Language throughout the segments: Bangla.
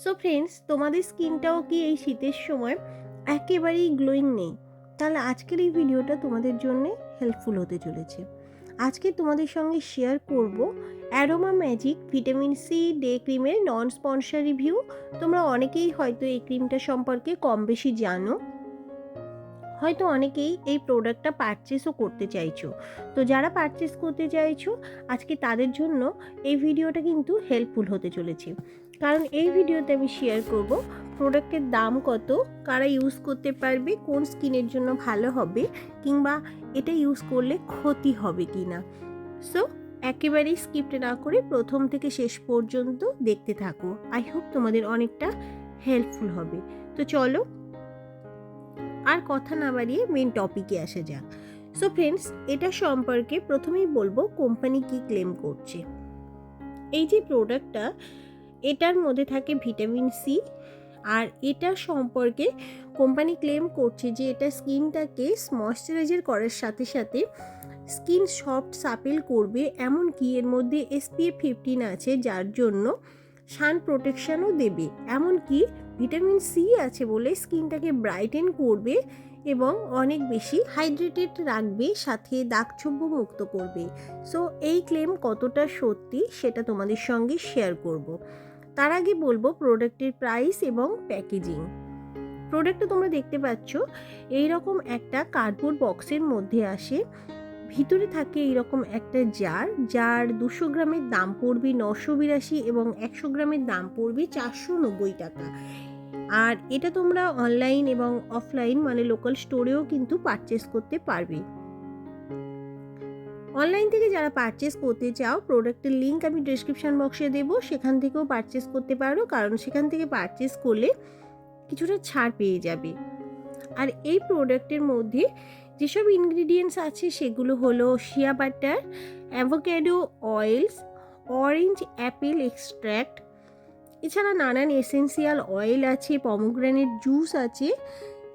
সো ফ্রেন্ডস, তোমাদের স্কিনটাও কি এই শীতের সময় একেবারেই গ্লোয়িং নেই? তাহলে আজকের এই ভিডিওটা তোমাদের জন্য হেল্পফুল হতে চলেছে। আজকে তোমাদের সঙ্গে শেয়ার করব aroma magic vitamin C day ক্রিমের নন স্পন্সর রিভিউ। তোমরা অনেকেই হয়তো এই ক্রিমটা সম্পর্কে কম বেশি জানো, হয়তো অনেকেই এই প্রোডাক্টটা পারচেসও করতে চাইছো। তো যারা পারচেস করতে চাইছো, আজকে তাদের জন্য এই ভিডিওটা কিন্তু হেল্পফুল হতে চলেছে। কারণ এই ভিডিওতে আমি শেয়ার করব প্রোডাক্টের দাম কত, কারা ইউজ করতে পারবে, কোন স্কিনের জন্য ভালো হবে, কিংবা এটা ইউজ করলে ক্ষতি হবে কি না। সো একেবারেই স্কিপ না করে প্রথম থেকে শেষ পর্যন্ত দেখতে থাকো। আই হোপ তোমাদের অনেকটা হেল্পফুল হবে। তো চলো আর কথা না বাড়িয়ে মেন টপিকে আসা যাক। সো ফ্রেন্ডস, এটা সম্পর্কে প্রথমেই বলবো কোম্পানি কি ক্লেম করছে। এই যে প্রোডাক্টটা, এটার মধ্যে থাকে ভিটামিন সি, আর এটা সম্পর্কে কোম্পানি ক্লেম করছে যে এটা স্কিনটাকে ময়শ্চারাইজার করার সাথে সাথে স্কিন সফট সাপেল করবে, এমনকি এর মধ্যে SPF 15 আছে, যার জন্য সান প্রোটেকশনও দেবে। এমনকি ভিটামিন সি আছে বলে স্কিনটাকে ব্রাইটেন করবে এবং অনেক বেশি হাইড্রেটেড রাখবে, সাথে দাগছোপ মুক্ত করবে। সো এই ক্লেম কতটা সত্যি সেটা তোমাদের সঙ্গে শেয়ার করব। তার আগে বলবো প্রোডাক্টের প্রাইস এবং প্যাকেজিং। প্রোডাক্টটা তোমরা দেখতে পাচ্ছ এইরকম একটা কার্ডবোর্ড বক্সের মধ্যে আসে। ভিতরে থাকে এইরকম একটা যার 200 গ্রামের দাম পড়বে 982 এবং 100 গ্রামের দাম পড়বে 490 টাকা। আর এটা তোমরা অনলাইন এবং অফলাইন মানে লোকাল স্টোরেও কিন্তু পারচেস করতে পারবে। অনলাইন থেকে যারা পারচেস করতে চাও, প্রোডাক্টের লিঙ্ক আমি ডেসক্রিপশন বক্সে দেবো, সেখান থেকেও পারচেস করতে পারো, কারণ সেখান থেকে পারচেস করলে কিছুটা ছাড় পেয়ে যাবে। আর এই প্রোডাক্টের মধ্যে যেসব ইনগ্রিডিয়েন্টস আছে সেগুলো হলো shea butter, avocado oils, orange Apple extract, এছাড়া নানান এসেন্সিয়াল অয়েল আছে, পমোগ্রানেট জুস আছে,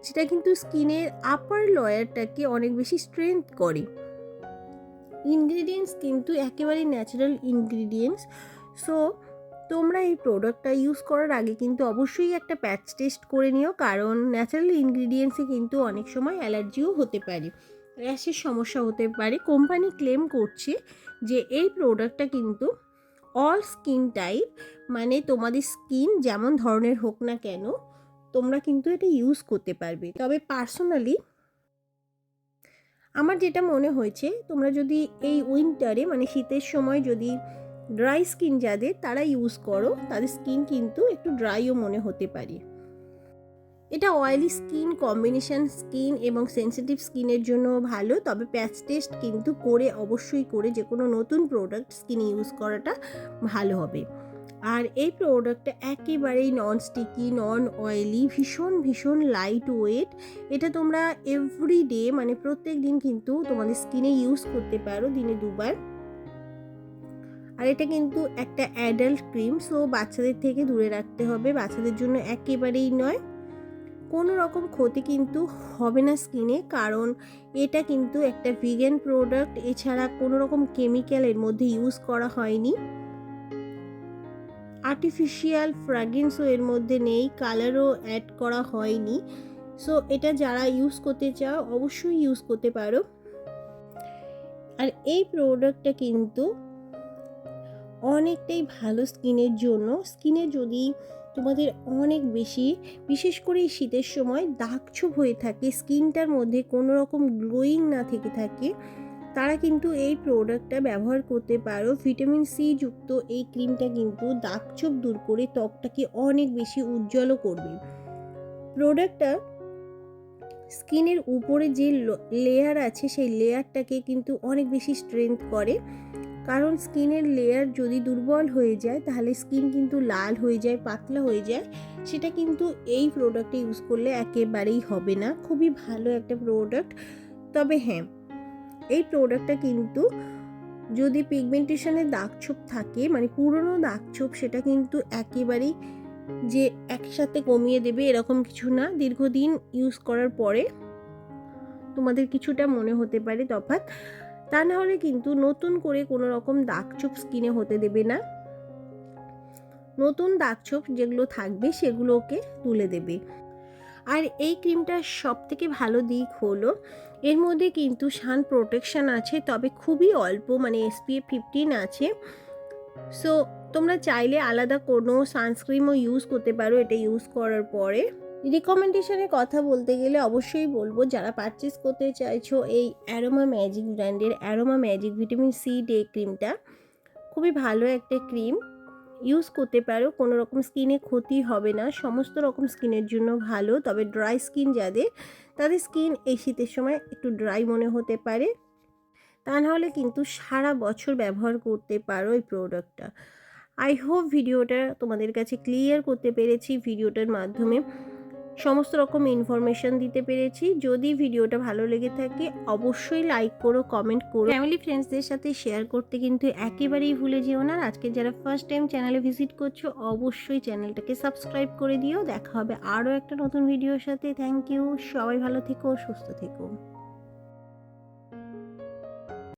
যেটা কিন্তু স্কিনের আপার লেয়ারটাকে অনেক বেশি স্ট্রেংথ করে। ইনগ্রিডিয়েন্টস কিন্তু একেবারে ন্যাচারাল ইনগ্রিডিয়েন্টস। সো তোমরা এই প্রোডাক্টটা ইউজ করার আগে কিন্তু অবশ্যই একটা প্যাচ টেস্ট করে নিও, কারণ ন্যাচারাল ইনগ্রিডিয়েন্টসে কিন্তু অনেক সময় অ্যালার্জিও হতে পারে, র্যাশের সমস্যা হতে পারে। কোম্পানি ক্লেম করছে যে এই প্রোডাক্টটা কিন্তু অল স্কিন টাইপ, মানে তোমাদের স্কিন যেমন ধরনের হোক না কেন তোমরা কিন্তু এটা ইউজ করতে পারবে। তবে পার্সোনালি আমার যেটা মনে হয়েছে, তোমরা যদি এই উইন্টারে মানে শীতের সময় যদি ড্রাই স্কিন যাদের, তারা ইউজ করো, তাদের স্কিন কিন্তু একটু ড্রাইও মনে হতে পারে। এটা অয়েলি স্কিন, কম্বিনেশন স্কিন এবং সেন্সিটিভ স্কিনের জন্য ভালো। তবে প্যাচ টেস্ট কিন্তু অবশ্যই করে যে কোনো নতুন প্রোডাক্ট স্কিনে ইউজ করাটা ভালো হবে। আর এই প্রোডাক্টটা একেবারেই নন স্টিকি, নন অয়েলি, ভীষণ ভীষণ লাইট ওয়েট। এটা তোমরা এভরিডে মানে প্রত্যেক দিন কিন্তু তোমাদের স্কিনে ইউজ করতে পারো, দিনে 2 বার। আর এটা কিন্তু একটা অ্যাডাল্ট ক্রিম, সো বাচ্চাদের থেকে দূরে রাখতে হবে, বাচ্চাদের জন্য একেবারেই নয়। কোনো রকম ক্ষতি কিন্তু হবে না স্কিনে, কারণ এটা কিন্তু একটা ভিগান প্রোডাক্ট। এছাড়া কোনো রকম কেমিক্যাল এর মধ্যে ইউজ করা হয়নি, আর্টিফিশিয়াল ফ্র্যাগ্রেন্সও এর মধ্যে নেই, কালারও অ্যাড করা হয়নি। সো এটা যারা ইউজ করতে চাও অবশ্যই ইউজ করতে পারো। আর এই প্রোডাক্টটা কিন্তু অনেকটাই ভালো স্কিনের জন্য। স্কিনে যদি তোমাদের অনেক বেশি, বিশেষ করে এই শীতের সময় দাগছোপ হয়ে থাকে, স্কিনটার মধ্যে কোনো রকম গ্লোয়িং না থেকে থাকে, তারা কিন্তু এই প্রোডাক্টটা ব্যবহার করতে পারো। ভিটামিন সি যুক্ত এই ক্রিমটা কিন্তু দাগছোপ দূর করে ত্বকটাকে অনেক বেশি উজ্জ্বলও করবে। প্রোডাক্টটা স্কিনের উপরে যে লেয়ার আছে সেই লেয়ারটাকে কিন্তু অনেক বেশি স্ট্রেংথ করে, কারণ স্কিনের লেয়ার যদি দুর্বল হয়ে যায় তাহলে স্কিন কিন্তু লাল হয়ে যায়, পাতলা হয়ে যায়। সেটা কিন্তু এই প্রোডাক্টটা ইউজ করলে একেবারেই হবে না। খুবই ভালো একটা প্রোডাক্ট। তবে হ্যাঁ, এই প্রোডাক্টটা কিন্তু যদি পিগমেন্টেশনের দাগছোপ থাকে, মানে পুরনো দাগছোপ, সেটা কিন্তু একেবারেই যে একসাথে কমিয়ে দেবে এরকম কিছু না। দীর্ঘদিন ইউজ করার পরে তোমাদের কিছুটা মনে হতে পারে তফাৎ, তা না হলে কিন্তু নতুন করে কোনো রকম দাগছোপ স্কিনে হতে দেবে না। নতুন দাগছোপ যেগুলো থাকবে সেগুলোকে তুলে দেবে। আর এই ক্রিমটার সবথেকে ভালো দিক হলো এর মধ্যে কিন্তু সান প্রোটেকশন আছে, তবে খুবই অল্প, মানে SPF 15 আছে। সো তোমরা চাইলে আলাদা কোনো সানস্ক্রিমও ইউজ করতে পারো এটা ইউজ করার পরে। রিকমেন্ডেশনের কথা বলতে গেলে অবশ্যই বলবো, যারা পারচেস করতে চাইছো এই অ্যারোমা ম্যাজিক ব্র্যান্ডের aroma magic vitamin C day ক্রিমটা, খুবই ভালো একটা ক্রিম, ইউজ করতে পারো। কোনো রকম স্কিনে ক্ষতি হবে না, সমস্ত রকম স্কিনের জন্য ভালো। তবে ড্রাই স্কিন যাদের, তাদের স্কিন এই শীতের সময় একটু ড্রাই মনে হতে পারে, তা নাহলে কিন্তু সারা বছর ব্যবহার করতে পারো এই প্রোডাক্টটা। আই হোপ ভিডিওটা তোমাদের কাছে ক্লিয়ার করতে পেরেছি, ভিডিওটার মাধ্যমে সমস্ত রকম ইনফরমেশন দিতে পেরেছি। যদি ভিডিওটা ভালো লেগে থাকে অবশ্যই লাইক করো, কমেন্ট করো, ফ্যামিলি ফ্রেন্ডসদের সাথে শেয়ার করতে কিন্তু একেবারেই ভুলে যেও না। আজকে যারা ফার্স্ট টাইম চ্যানেলে ভিজিট করছো অবশ্যই চ্যানেলটাকে সাবস্ক্রাইব করে দিও। দেখা হবে আরও একটা নতুন ভিডিওর সাথে। থ্যাংক ইউ, সবাই ভালো থেকো, সুস্থ থেকো।